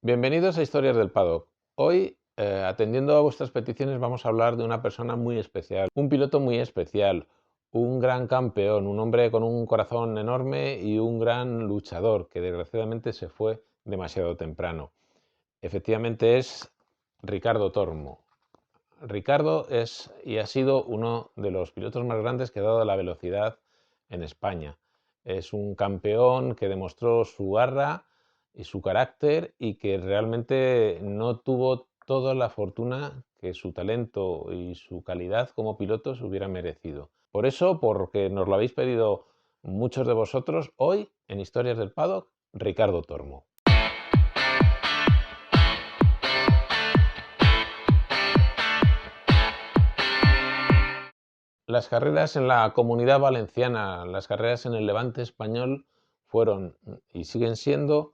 Bienvenidos a Historias del Paddock. Hoy, atendiendo a vuestras peticiones, vamos a hablar de una persona muy especial, un piloto muy especial, un gran campeón, un hombre con un corazón enorme y un gran luchador que desgraciadamente se fue demasiado temprano. Efectivamente es Ricardo Tormo. Ricardo es y ha sido uno de los pilotos más grandes que ha dado la velocidad en España. Es un campeón que demostró su garra y su carácter y que realmente no tuvo toda la fortuna que su talento y su calidad como piloto se hubiera merecido. Por eso, porque nos lo habéis pedido muchos de vosotros, hoy en Historias del Paddock, Ricardo Tormo. Las carreras en la Comunidad Valenciana, las carreras en el Levante español fueron y siguen siendo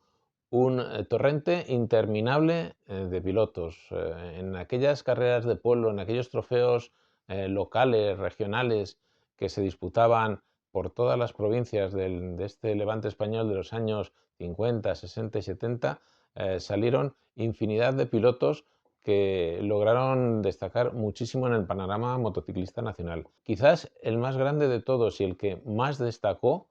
un torrente interminable de pilotos. En aquellas carreras de pueblo, en aquellos trofeos locales, regionales, que se disputaban por todas las provincias de este Levante español de los años 50, 60 y 70, salieron infinidad de pilotos que lograron destacar muchísimo en el panorama motociclista nacional. Quizás el más grande de todos y el que más destacó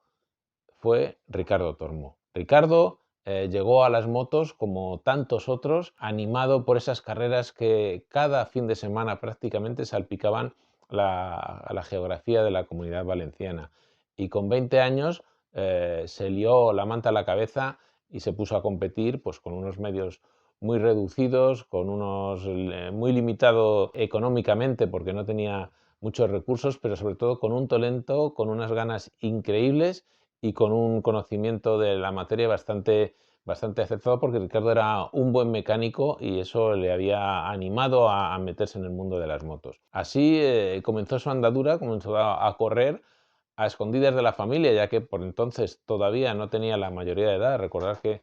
fue Ricardo Tormo. Ricardo llegó a las motos, como tantos otros, animado por esas carreras que cada fin de semana prácticamente salpicaban la geografía de la Comunidad Valenciana. Y con 20 años se lió la manta a la cabeza y se puso a competir pues, con unos medios muy reducidos, con unos muy limitado económicamente porque no tenía muchos recursos, pero sobre todo con un talento, con unas ganas increíbles y con un conocimiento de la materia bastante acertado, porque Ricardo era un buen mecánico y eso le había animado a meterse en el mundo de las motos. Así comenzó su andadura, comenzó a correr a escondidas de la familia, ya que por entonces todavía no tenía la mayoría de edad. Recordad que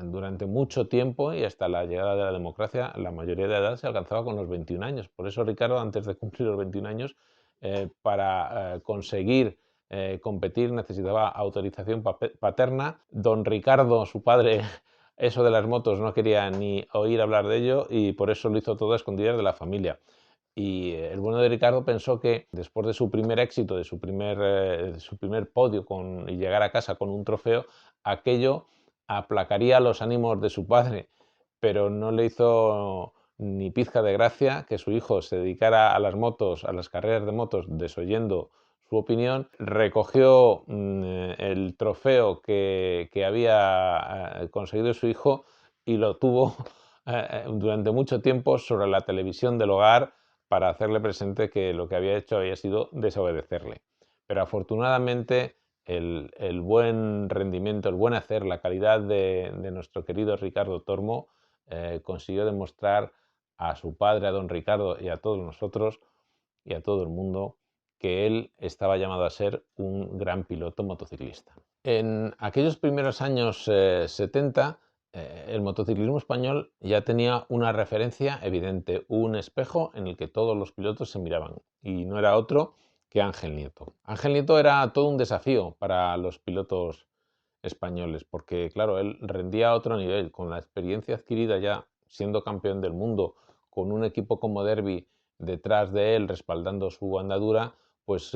durante mucho tiempo y hasta la llegada de la democracia, la mayoría de edad se alcanzaba con los 21 años. Por eso Ricardo, antes de cumplir los 21 años, para conseguir competir necesitaba autorización paterna. Don Ricardo, su padre, eso de las motos no quería ni oír hablar de ello y por eso lo hizo todo a escondidas de la familia. Y el bueno de Ricardo pensó que después de su primer éxito, de su primer podio y llegar a casa con un trofeo, aquello aplacaría los ánimos de su padre, pero no le hizo ni pizca de gracia que su hijo se dedicara a las motos, a las carreras de motos, desoyendo su opinión. Recogió el trofeo que había conseguido su hijo y lo tuvo durante mucho tiempo sobre la televisión del hogar para hacerle presente que lo que había hecho había sido desobedecerle. Pero afortunadamente el buen rendimiento, el buen hacer, la calidad de nuestro querido Ricardo Tormo consiguió demostrar a su padre, a don Ricardo y a todos nosotros y a todo el mundo que él estaba llamado a ser un gran piloto motociclista. En aquellos primeros años 70, el motociclismo español ya tenía una referencia evidente, un espejo en el que todos los pilotos se miraban, y no era otro que Ángel Nieto. Ángel Nieto era todo un desafío para los pilotos españoles, porque claro, él rendía a otro nivel, con la experiencia adquirida ya siendo campeón del mundo, con un equipo como Derby detrás de él respaldando su andadura, pues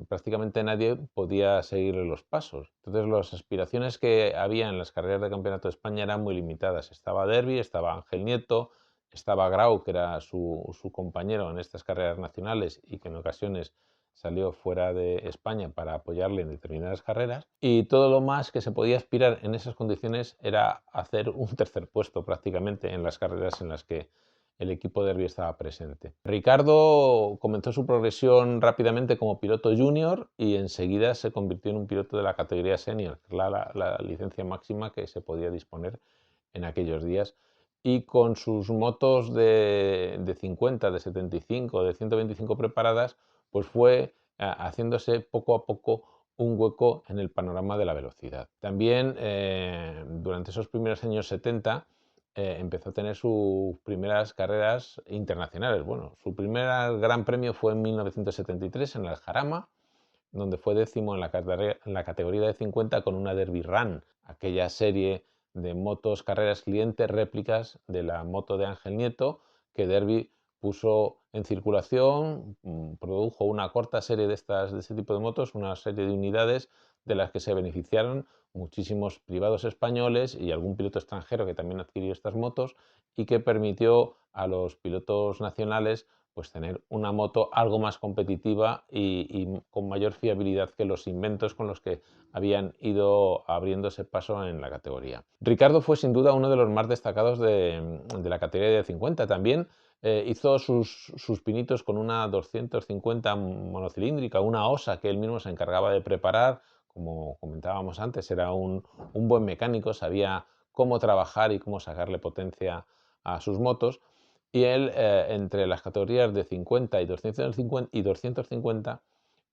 prácticamente nadie podía seguirle los pasos. Entonces las aspiraciones que había en las carreras de campeonato de España eran muy limitadas. Estaba Derby, estaba Ángel Nieto, estaba Grau, que era su compañero en estas carreras nacionales y que en ocasiones salió fuera de España para apoyarle en determinadas carreras, y todo lo más que se podía aspirar en esas condiciones era hacer un tercer puesto prácticamente en las carreras en las que el equipo Derby estaba presente. Ricardo comenzó su progresión rápidamente como piloto junior y enseguida se convirtió en un piloto de la categoría senior, la licencia máxima que se podía disponer en aquellos días, y con sus motos de 50, de 75, de 125 preparadas, pues fue haciéndose poco a poco un hueco en el panorama de la velocidad. También durante esos primeros años 70 empezó a tener sus primeras carreras internacionales. Bueno, su primer gran premio fue en 1973 en el Jarama, donde fue décimo en la categoría de 50 con una Derby Run, aquella serie de motos carreras clientes réplicas de la moto de Ángel Nieto, que Derby puso en circulación, produjo una corta serie de ese tipo de motos, una serie de unidades de las que se beneficiaron muchísimos privados españoles y algún piloto extranjero que también adquirió estas motos, y que permitió a los pilotos nacionales pues tener una moto algo más competitiva y con mayor fiabilidad que los inventos con los que habían ido abriéndose paso en la categoría. Ricardo fue sin duda uno de los más destacados de la categoría de 50. También hizo sus pinitos con una 250 monocilíndrica, una OSA que él mismo se encargaba de preparar. Como comentábamos antes, era un buen mecánico, sabía cómo trabajar y cómo sacarle potencia a sus motos. Y él, entre las categorías de 50 y 250,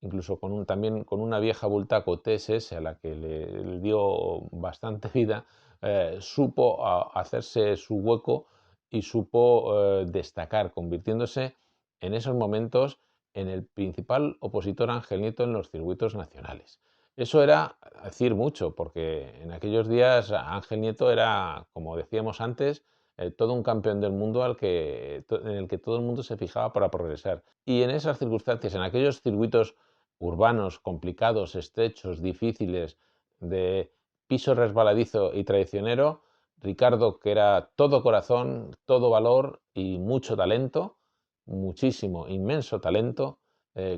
incluso también con una vieja Bultaco TSS a la que le dio bastante vida, supo hacerse su hueco y supo destacar, convirtiéndose en esos momentos en el principal opositor a Ángel Nieto en los circuitos nacionales. Eso era decir mucho, porque en aquellos días Ángel Nieto era, como decíamos antes, todo un campeón del mundo en el que todo el mundo se fijaba para progresar. Y en esas circunstancias, en aquellos circuitos urbanos, complicados, estrechos, difíciles, de piso resbaladizo y traicionero, Ricardo, que era todo corazón, todo valor y mucho talento, muchísimo, inmenso talento,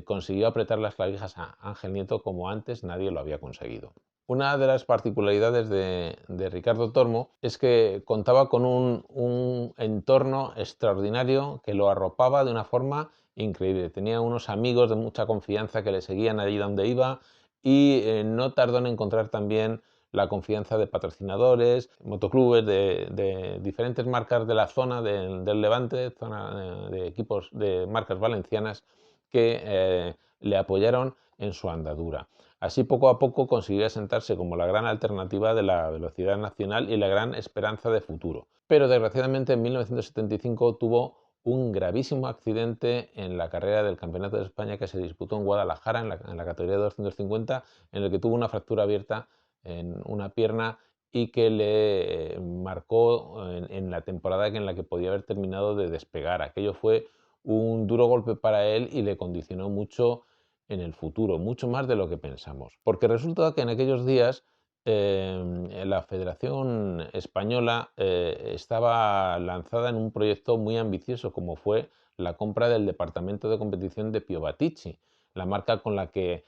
consiguió apretar las clavijas a Ángel Nieto como antes nadie lo había conseguido. Una de las particularidades de Ricardo Tormo es que contaba con un entorno extraordinario que lo arropaba de una forma increíble. Tenía unos amigos de mucha confianza que le seguían allí donde iba, y no tardó en encontrar también la confianza de patrocinadores, motoclubes de diferentes marcas de la zona del Levante, zona de equipos de marcas valencianas, que le apoyaron en su andadura. Así, poco a poco, consiguió asentarse como la gran alternativa de la velocidad nacional y la gran esperanza de futuro. Pero desgraciadamente en 1975 tuvo un gravísimo accidente en la carrera del Campeonato de España que se disputó en Guadalajara en la categoría de 250, en el que tuvo una fractura abierta en una pierna y que le marcó en la temporada en la que podía haber terminado de despegar. Aquello fue un duro golpe para él y le condicionó mucho en el futuro, mucho más de lo que pensamos. Porque resulta que en aquellos días la Federación Española estaba lanzada en un proyecto muy ambicioso, como fue la compra del departamento de competición de Pio Battici, la marca con la que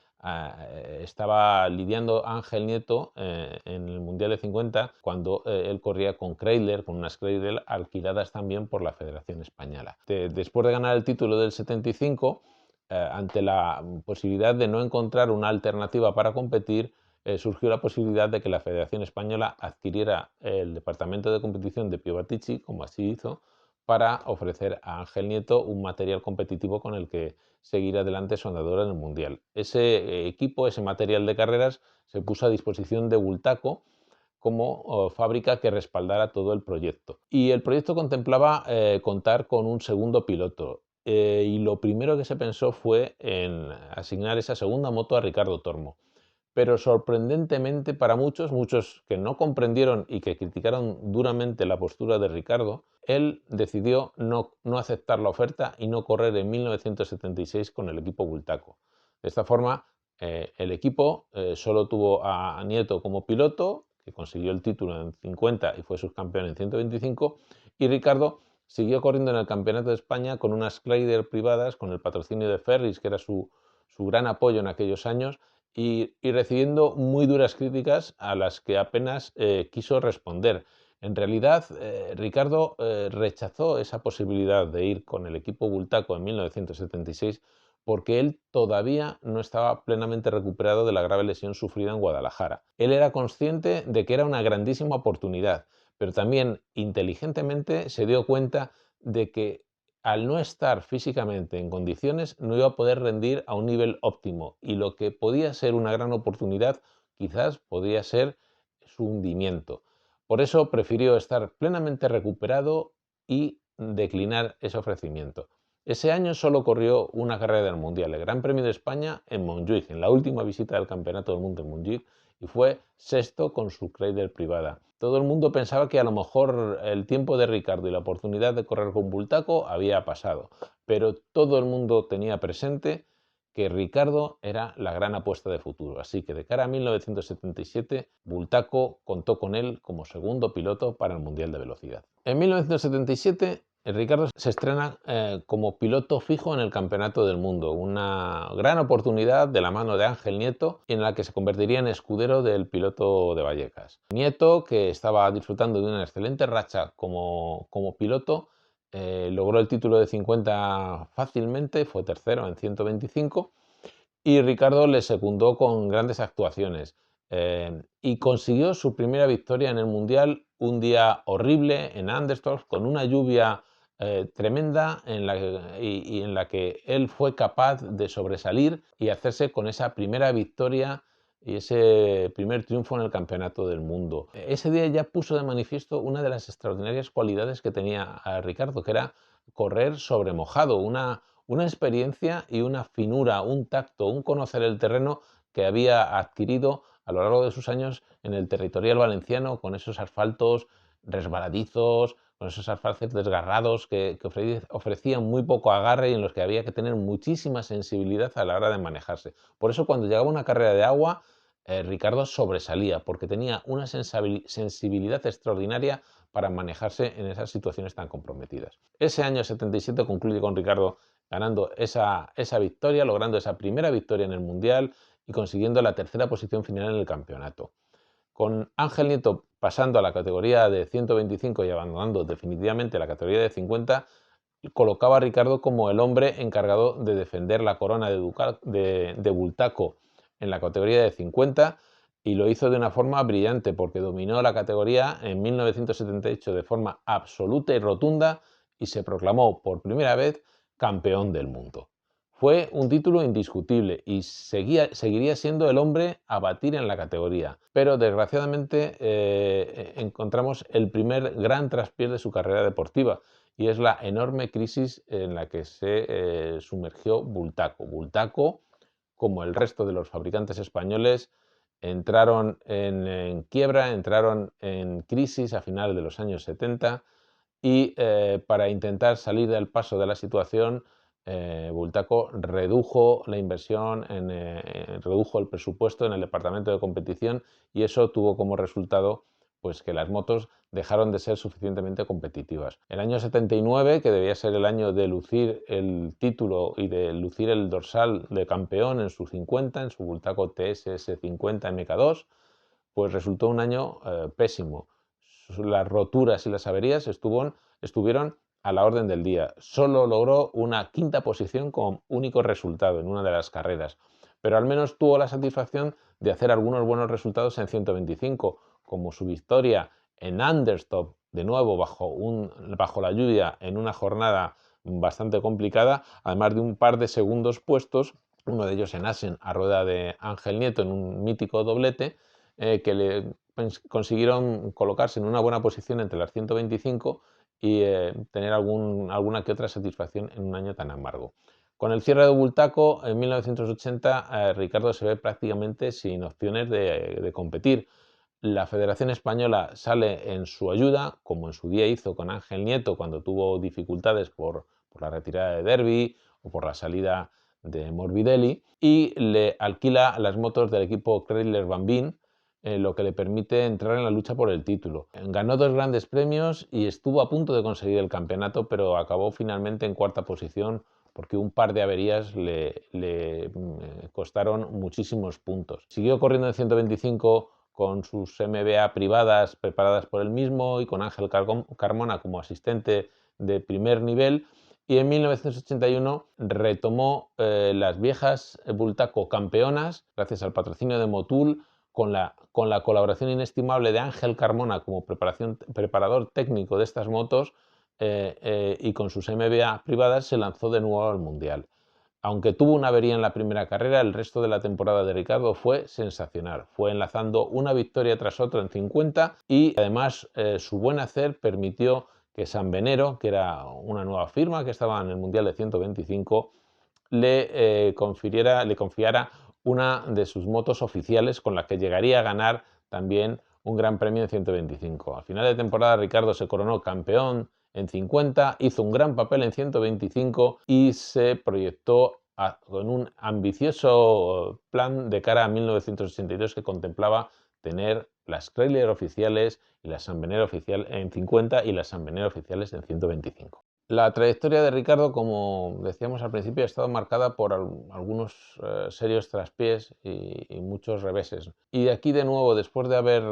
estaba lidiando Ángel Nieto en el Mundial de 50, cuando él corría con Kreidler, con unas Kreidler alquiladas también por la Federación Española. Después de ganar el título del 75, ante la posibilidad de no encontrar una alternativa para competir, surgió la posibilidad de que la Federación Española adquiriera el departamento de competición de Pio Battici, como así hizo, para ofrecer a Ángel Nieto un material competitivo con el que seguir adelante su andadura en el Mundial. Ese equipo, ese material de carreras, se puso a disposición de Bultaco como fábrica que respaldara todo el proyecto. Y el proyecto contemplaba contar con un segundo piloto. Y lo primero que se pensó fue en asignar esa segunda moto a Ricardo Tormo. Pero sorprendentemente para muchos que no comprendieron y que criticaron duramente la postura de Ricardo, él decidió no aceptar la oferta y no correr en 1976 con el equipo Bultaco. De esta forma, el equipo solo tuvo a Nieto como piloto, que consiguió el título en 50 y fue subcampeón en 125, y Ricardo siguió corriendo en el Campeonato de España con unas Chrysler privadas, con el patrocinio de Ferris, que era su gran apoyo en aquellos años, y recibiendo muy duras críticas a las que apenas quiso responder. En realidad, Ricardo rechazó esa posibilidad de ir con el equipo Bultaco en 1976 porque él todavía no estaba plenamente recuperado de la grave lesión sufrida en Guadalajara. Él era consciente de que era una grandísima oportunidad, pero también inteligentemente se dio cuenta de que al no estar físicamente en condiciones no iba a poder rendir a un nivel óptimo, y lo que podía ser una gran oportunidad quizás podía ser su hundimiento. Por eso prefirió estar plenamente recuperado y declinar ese ofrecimiento. Ese año solo corrió una carrera del Mundial, el Gran Premio de España en Montjuic, en la última visita del Campeonato del Mundo en Montjuic, y fue sexto con su Chrysler privada. Todo el mundo pensaba que a lo mejor el tiempo de Ricciardo y la oportunidad de correr con Bultaco había pasado, pero todo el mundo tenía presente que Ricciardo era la gran apuesta de futuro. Así que de cara a 1977, Bultaco contó con él como segundo piloto para el Mundial de Velocidad. En 1977, Ricciardo se estrena como piloto fijo en el Campeonato del Mundo, una gran oportunidad de la mano de Ángel Nieto, en la que se convertiría en escudero del piloto de Vallecas. Nieto, que estaba disfrutando de una excelente racha como piloto, logró el título de 50 fácilmente, fue tercero en 125, y Ricciardo le secundó con grandes actuaciones y consiguió su primera victoria en el Mundial un día horrible en Anderstorf, con una lluvia tremenda en la que él fue capaz de sobresalir y hacerse con esa primera victoria y ese primer triunfo en el Campeonato del Mundo. Ese día ya puso de manifiesto una de las extraordinarias cualidades que tenía Ricciardo, que era correr sobre mojado, una experiencia y una finura, un tacto, un conocer el terreno que había adquirido a lo largo de sus años en el territorial valenciano, con esos asfaltos resbaladizos, con esos asfaltos desgarrados que ofrecían muy poco agarre y en los que había que tener muchísima sensibilidad a la hora de manejarse. Por eso cuando llegaba una carrera de agua, Ricciardo sobresalía, porque tenía una sensibilidad extraordinaria para manejarse en esas situaciones tan comprometidas. Ese año 77 concluye con Ricciardo ganando esa victoria, logrando esa primera victoria en el Mundial y consiguiendo la tercera posición final en el campeonato. Con Ángel Nieto pasando a la categoría de 125 y abandonando definitivamente la categoría de 50, colocaba a Ricciardo como el hombre encargado de defender la corona de Bultaco en la categoría de 50, y lo hizo de una forma brillante porque dominó la categoría en 1978 de forma absoluta y rotunda y se proclamó por primera vez campeón del mundo. Fue un título indiscutible y seguiría siendo el hombre a batir en la categoría, pero desgraciadamente encontramos el primer gran traspiés de su carrera deportiva, y es la enorme crisis en la que se sumergió Bultaco. Bultaco, como el resto de los fabricantes españoles, entraron en quiebra, entraron en crisis a finales de los años 70 y para intentar salir del paso de la situación, Bultaco redujo la inversión, redujo el presupuesto en el departamento de competición, y eso tuvo como resultado pues, que las motos dejaron de ser suficientemente competitivas. El año 79, que debía ser el año de lucir el título y de lucir el dorsal de campeón en su 50, en su Bultaco TSS 50 MK2, pues resultó un año pésimo. Las roturas y las averías estuvieron a la orden del día. Solo logró una quinta posición con único resultado en una de las carreras, pero al menos tuvo la satisfacción de hacer algunos buenos resultados en 125, como su victoria en Anderstorf, de nuevo bajo la lluvia en una jornada bastante complicada, además de un par de segundos puestos, uno de ellos en Assen a rueda de Ángel Nieto en un mítico doblete, que le consiguieron colocarse en una buena posición entre las 125 y tener alguna que otra satisfacción en un año tan amargo. Con el cierre de Bultaco en 1980, Ricciardo se ve prácticamente sin opciones de competir. La Federación Española sale en su ayuda, como en su día hizo con Ángel Nieto cuando tuvo dificultades por la retirada de Derby o por la salida de Morbidelli, y le alquila las motos del equipo Chrysler Bambin, lo que le permite entrar en la lucha por el título. Ganó dos grandes premios y estuvo a punto de conseguir el campeonato, pero acabó finalmente en cuarta posición porque un par de averías le costaron muchísimos puntos. Siguió corriendo en 125 con sus MBA privadas preparadas por él mismo y con Ángel Carmona como asistente de primer nivel, y en 1981 retomó las viejas Bultaco campeonas gracias al patrocinio de Motul, con la colaboración inestimable de Ángel Carmona como preparador técnico de estas motos, y con sus MBA privadas se lanzó de nuevo al Mundial. Aunque tuvo una avería en la primera carrera, el resto de la temporada de Ricciardo fue sensacional. Fue enlazando una victoria tras otra en 50 y además su buen hacer permitió que San Benero, que era una nueva firma que estaba en el Mundial de 125, le confiara una de sus motos oficiales con la que llegaría a ganar también un gran premio en 125. Al final de temporada Ricardo se coronó campeón en 50, hizo un gran papel en 125 y se proyectó con un ambicioso plan de cara a 1982 que contemplaba tener las Chrysler oficiales y la San Benero oficial en 50 y las San Benero oficiales en 125. La trayectoria de Ricardo, como decíamos al principio, ha estado marcada por algunos serios traspiés y muchos reveses. Y aquí de nuevo, después de haber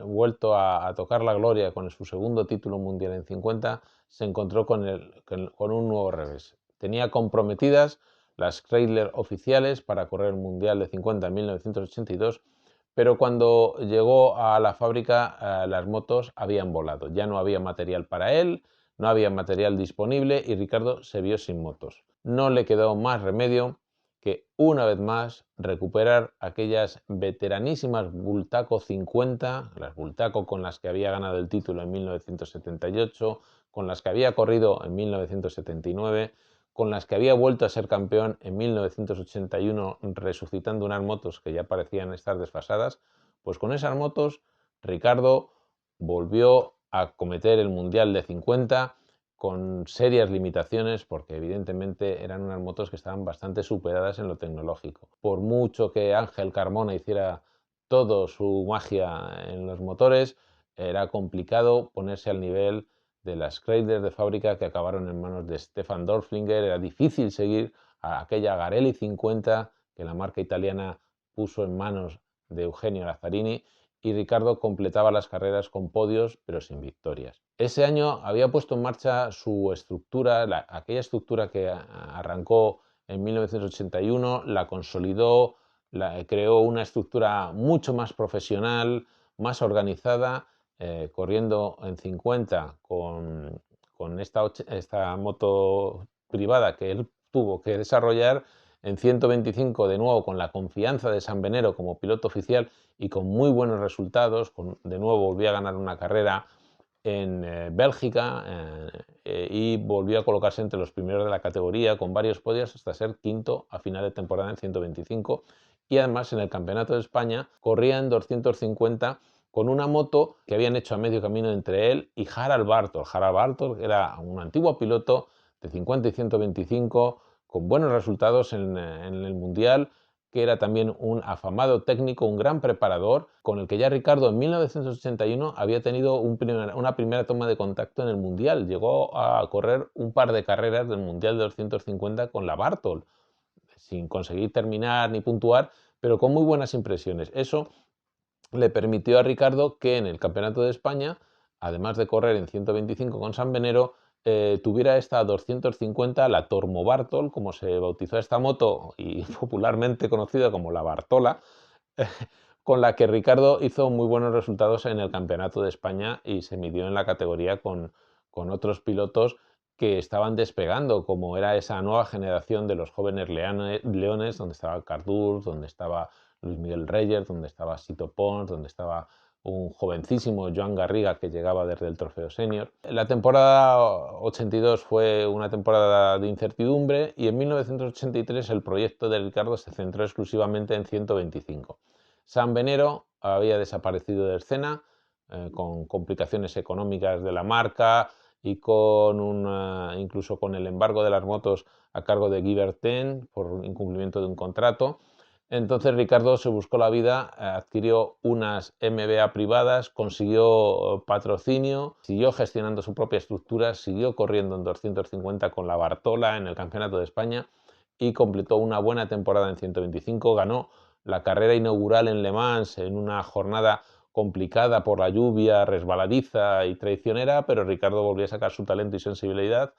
vuelto a tocar la gloria con su segundo título mundial en 50, se encontró con un nuevo revés. Tenía comprometidas las Chrysler oficiales para correr el Mundial de 50 en 1982, pero cuando llegó a la fábrica las motos habían volado. Ya no había material para él, no había material disponible y Ricardo se vio sin motos. No le quedó más remedio que una vez más recuperar aquellas veteranísimas Bultaco 50, las Bultaco con las que había ganado el título en 1978, con las que había corrido en 1979, con las que había vuelto a ser campeón en 1981 resucitando unas motos que ya parecían estar desfasadas. Pues con esas motos Ricardo volvió a cometer el Mundial de 50 con serias limitaciones porque evidentemente eran unas motos que estaban bastante superadas en lo tecnológico. Por mucho que Ángel Carmona hiciera todo su magia en los motores, era complicado ponerse al nivel de las Chrysler de fábrica que acabaron en manos de Stefan Dorflinger. Era difícil seguir a aquella Garelli 50 que la marca italiana puso en manos de Eugenio Lazzarini, y Ricardo completaba las carreras con podios pero sin victorias. Ese año había puesto en marcha su estructura, aquella estructura que arrancó en 1981, la consolidó, creó una estructura mucho más profesional, más organizada, corriendo en 50 con esta moto privada que él tuvo que desarrollar, en 125 de nuevo con la confianza de San Benero como piloto oficial y con muy buenos resultados. De nuevo volvió a ganar una carrera en Bélgica y volvió a colocarse entre los primeros de la categoría con varios podios hasta ser quinto a final de temporada en 125, y además en el Campeonato de España corría en 250 con una moto que habían hecho a medio camino entre él y Harald Barthol. Harald Barthol era un antiguo piloto de 50 y 125 con buenos resultados en el Mundial, que era también un afamado técnico, un gran preparador, con el que ya Ricardo en 1981 había tenido una primera toma de contacto en el Mundial. Llegó a correr un par de carreras del Mundial de 250 con la Barthol, sin conseguir terminar ni puntuar, pero con muy buenas impresiones. Eso le permitió a Ricardo que en el Campeonato de España, además de correr en 125 con San Benero, tuviera esta 250, la Tormo Bartol, como se bautizó esta moto y popularmente conocida como la Bartola, con la que Ricardo hizo muy buenos resultados en el Campeonato de España y se midió en la categoría con otros pilotos que estaban despegando, como era esa nueva generación de los jóvenes leones, donde estaba Cardús, donde estaba Luis Miguel Reyes, donde estaba Sito Pons, donde estaba un jovencísimo Joan Garriga que llegaba desde el Trofeo Senior. La temporada 82 fue una temporada de incertidumbre y en 1983 el proyecto de Ricardo se centró exclusivamente en 125. San Benero había desaparecido de escena con complicaciones económicas de la marca y incluso con el embargo de las motos a cargo de Guy Bertin por incumplimiento de un contrato. Entonces Ricardo se buscó la vida, adquirió unas MBA privadas, consiguió patrocinio, siguió gestionando su propia estructura, siguió corriendo en 250 con la Bartola en el Campeonato de España y completó una buena temporada en 125. Ganó la carrera inaugural en Le Mans en una jornada complicada por la lluvia, resbaladiza y traicionera, pero Ricardo volvió a sacar su talento y sensibilidad,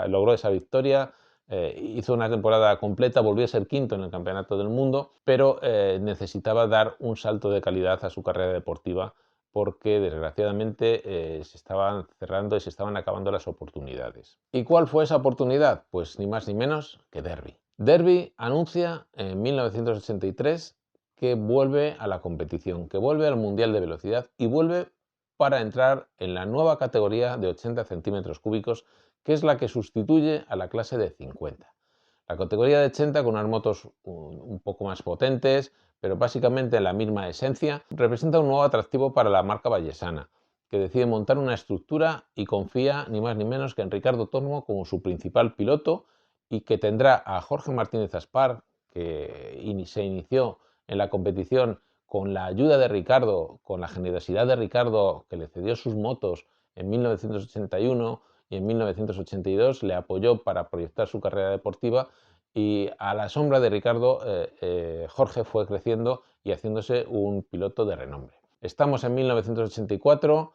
logró esa victoria. Hizo una temporada completa, volvió a ser quinto en el Campeonato del Mundo, pero necesitaba dar un salto de calidad a su carrera deportiva porque desgraciadamente se estaban cerrando y se estaban acabando las oportunidades. ¿Y cuál fue esa oportunidad? Pues ni más ni menos que Derbi. Derbi anuncia en 1983 que vuelve a la competición, que vuelve al Mundial de Velocidad y vuelve para entrar en la nueva categoría de 80 centímetros cúbicos, que es la que sustituye a la clase de 50. La categoría de 80 con unas motos un poco más potentes, pero básicamente en la misma esencia, representa un nuevo atractivo para la marca vallesana, que decide montar una estructura y confía ni más ni menos que en Ricardo Tormo como su principal piloto, y que tendrá a Jorge Martínez Aspar, que se inició en la competición con la ayuda de Ricardo, con la generosidad de Ricardo, que le cedió sus motos en 1981 y en 1982, le apoyó para proyectar su carrera deportiva, y a la sombra de Ricardo, Jorge fue creciendo y haciéndose un piloto de renombre. Estamos en 1984,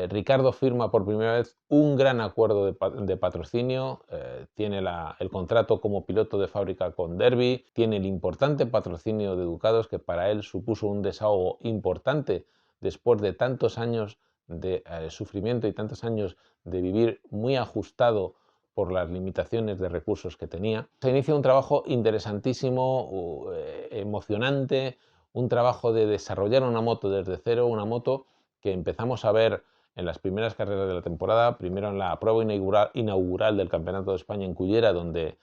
Ricardo firma por primera vez un gran acuerdo de patrocinio, tiene el contrato como piloto de fábrica con Derbi, tiene el importante patrocinio de Ducados, que para él supuso un desahogo importante después de tantos años de sufrimiento y tantos años de vivir muy ajustado por las limitaciones de recursos que tenía. Se inicia un trabajo interesantísimo, emocionante, un trabajo de desarrollar una moto desde cero, una moto que empezamos a ver en las primeras carreras de la temporada, primero en la prueba inaugural del Campeonato de España en Cullera, donde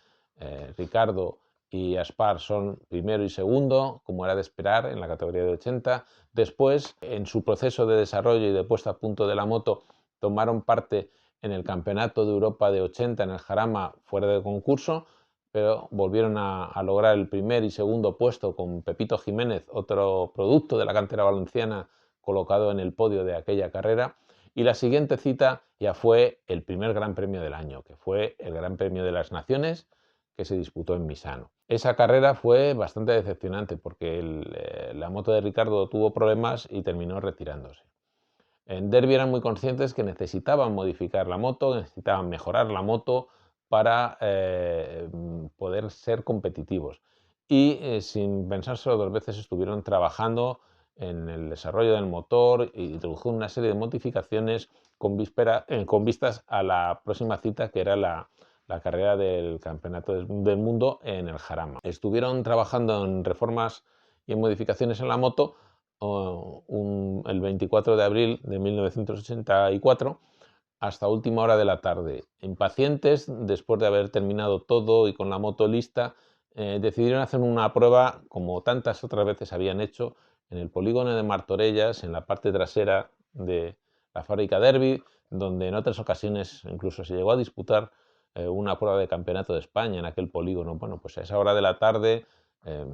Ricardo y Aspar son primero y segundo, como era de esperar en la categoría de 80. Después, en su proceso de desarrollo y de puesta a punto de la moto, tomaron parte en el Campeonato de Europa de 80 en el Jarama, fuera de concurso, pero volvieron a lograr el primer y segundo puesto con Pepito Jiménez, otro producto de la cantera valenciana, colocado en el podio de aquella carrera. Y la siguiente cita ya fue el primer Gran Premio del año, que fue el Gran Premio de las Naciones, que se disputó en Misano. Esa carrera fue bastante decepcionante porque la moto de Ricardo tuvo problemas y terminó retirándose. En Derbi eran muy conscientes que necesitaban modificar la moto, necesitaban mejorar la moto para poder ser competitivos. Y sin pensárselo dos veces estuvieron trabajando en el desarrollo del motor y introdujeron una serie de modificaciones con vistas a la próxima cita, que era la carrera del Campeonato del Mundo en el Jarama. Estuvieron trabajando en reformas y en modificaciones en la moto el 24 de abril de 1984 hasta última hora de la tarde. Impacientes, después de haber terminado todo y con la moto lista, decidieron hacer una prueba, como tantas otras veces habían hecho, en el polígono de Martorellas, en la parte trasera de la fábrica Derbi, donde en otras ocasiones incluso se llegó a disputar una prueba de campeonato de España en aquel polígono. Bueno, pues a esa hora de la tarde,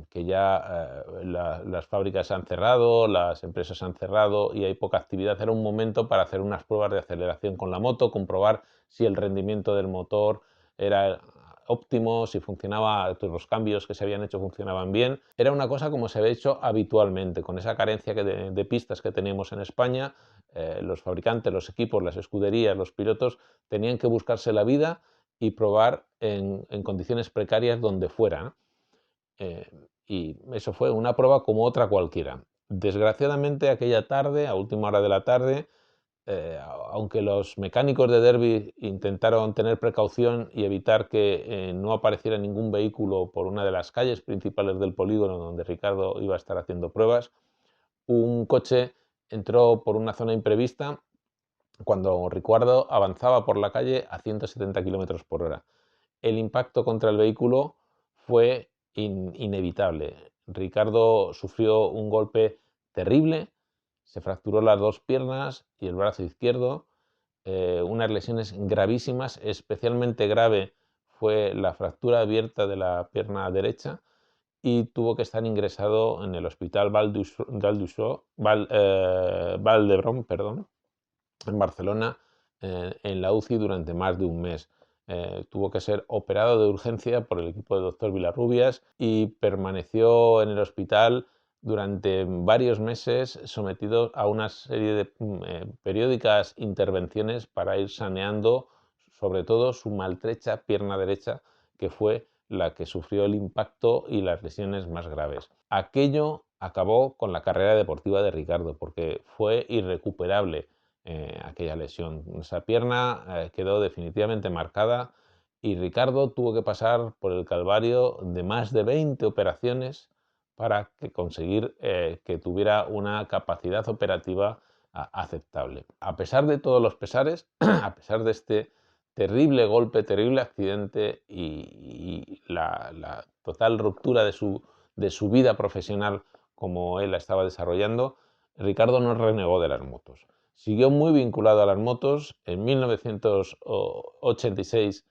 que ya las fábricas han cerrado, las empresas han cerrado y hay poca actividad, era un momento para hacer unas pruebas de aceleración con la moto, comprobar si el rendimiento del motor era óptimo, si funcionaba, los cambios que se habían hecho funcionaban bien. Era una cosa como se había hecho habitualmente, con esa carencia de pistas que teníamos en España. Los fabricantes, los equipos, las escuderías, los pilotos tenían que buscarse la vida y probar en condiciones precarias donde fuera, ¿no? Y eso fue una prueba como otra cualquiera. Desgraciadamente aquella tarde, a última hora de la tarde, aunque los mecánicos de Derbi intentaron tener precaución y evitar que no apareciera ningún vehículo por una de las calles principales del polígono donde Ricardo iba a estar haciendo pruebas, un coche entró por una zona imprevista cuando Ricardo avanzaba por la calle a 170 km por hora. El impacto contra el vehículo fue inevitable. Ricardo sufrió un golpe terrible, se fracturó las dos piernas y el brazo izquierdo, unas lesiones gravísimas. Especialmente grave fue la fractura abierta de la pierna derecha y tuvo que estar ingresado en el hospital Vall d'Hebron, en Barcelona, en la UCI durante más de un mes. Tuvo que ser operado de urgencia por el equipo del doctor Vilarrubias y permaneció en el hospital durante varios meses, sometido a una serie de periódicas intervenciones para ir saneando sobre todo su maltrecha pierna derecha, que fue la que sufrió el impacto y las lesiones más graves. Aquello acabó con la carrera deportiva de Ricardo, porque fue irrecuperable aquella lesión. Esa pierna quedó definitivamente marcada y Ricardo tuvo que pasar por el calvario de más de 20 operaciones para conseguir que tuviera una capacidad operativa aceptable. A pesar de todos los pesares, a pesar de este terrible golpe, terrible accidente y la total ruptura de su vida profesional como él la estaba desarrollando, Ricardo no renegó de las motos. Siguió muy vinculado a las motos. En 1986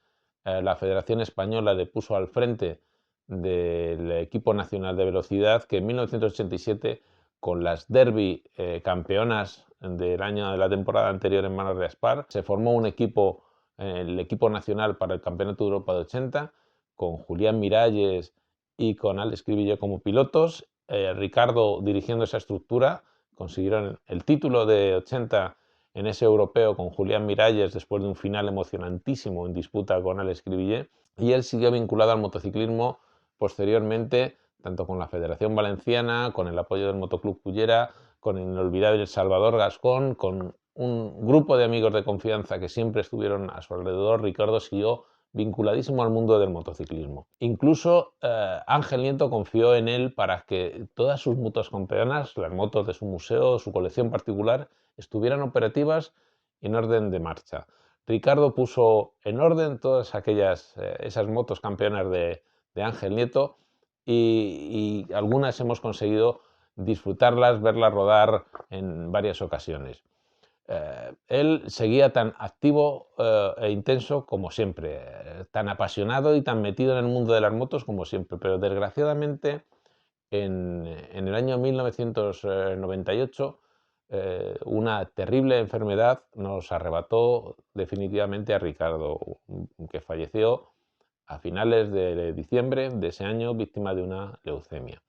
la Federación Española le puso al frente del equipo nacional de velocidad, que en 1987, con las Derby campeonas del año de la temporada anterior en manos de Aspar, se formó un equipo, el equipo nacional para el Campeonato de Europa de 80, con Julián Miralles y con Alex Cribillé como pilotos. Ricardo dirigiendo esa estructura, consiguieron el título de 80 en ese europeo con Julián Miralles después de un final emocionantísimo en disputa con Alex Cribillé, y él siguió vinculado al motociclismo posteriormente, tanto con la Federación Valenciana, con el apoyo del Motoclub Cullera, con el inolvidable Salvador Gascón, con un grupo de amigos de confianza que siempre estuvieron a su alrededor. Ricardo siguió vinculadísimo al mundo del motociclismo. Incluso Ángel Nieto confió en él para que todas sus motos campeonas, las motos de su museo, su colección particular, estuvieran operativas en orden de marcha. Ricardo puso en orden todas esas motos campeonas de Ángel Nieto, y algunas hemos conseguido disfrutarlas, verlas rodar en varias ocasiones. Él seguía tan activo e intenso como siempre, tan apasionado y tan metido en el mundo de las motos como siempre, pero desgraciadamente en el año 1998 una terrible enfermedad nos arrebató definitivamente a Ricardo, que falleció a finales de diciembre de ese año, víctima de una leucemia.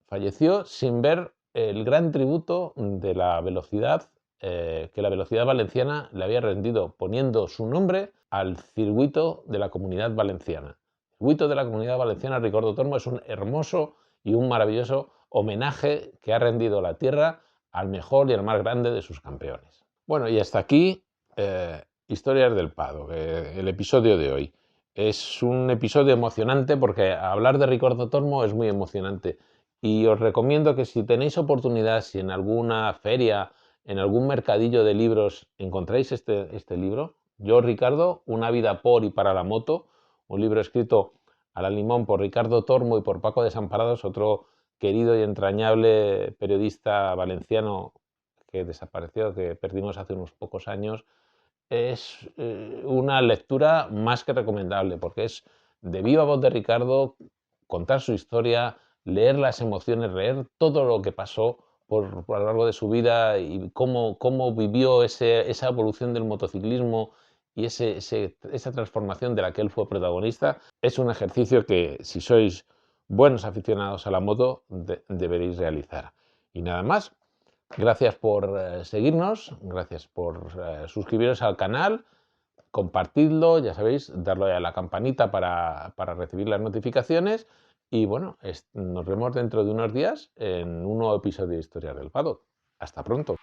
Falleció sin ver el gran tributo de la velocidad que la velocidad valenciana le había rendido, poniendo su nombre al circuito de la Comunidad Valenciana. El circuito de la Comunidad Valenciana, Ricardo Tormo, es un hermoso y un maravilloso homenaje que ha rendido la tierra al mejor y al más grande de sus campeones. Bueno, y hasta aquí Historias del Paddock, el episodio de hoy. Es un episodio emocionante porque hablar de Ricardo Tormo es muy emocionante, y os recomiendo que, si tenéis oportunidad, si en alguna feria, en algún mercadillo de libros encontráis este libro, Yo, Ricardo, una vida por y para la moto, un libro escrito a la limón por Ricardo Tormo y por Paco Desamparados, otro querido y entrañable periodista valenciano que desapareció, que perdimos hace unos pocos años. Es una lectura más que recomendable, porque es de viva voz de Ricardo contar su historia, leer las emociones, leer todo lo que pasó a lo largo de su vida y cómo vivió esa evolución del motociclismo y esa transformación de la que él fue protagonista. Es un ejercicio que, si sois buenos aficionados a la moto, deberéis realizar. Y nada más. Gracias por seguirnos, gracias por suscribiros al canal, compartidlo, ya sabéis, darle a la campanita para recibir las notificaciones, y bueno, nos vemos dentro de unos días en un nuevo episodio de Historias del Paddock. Hasta pronto.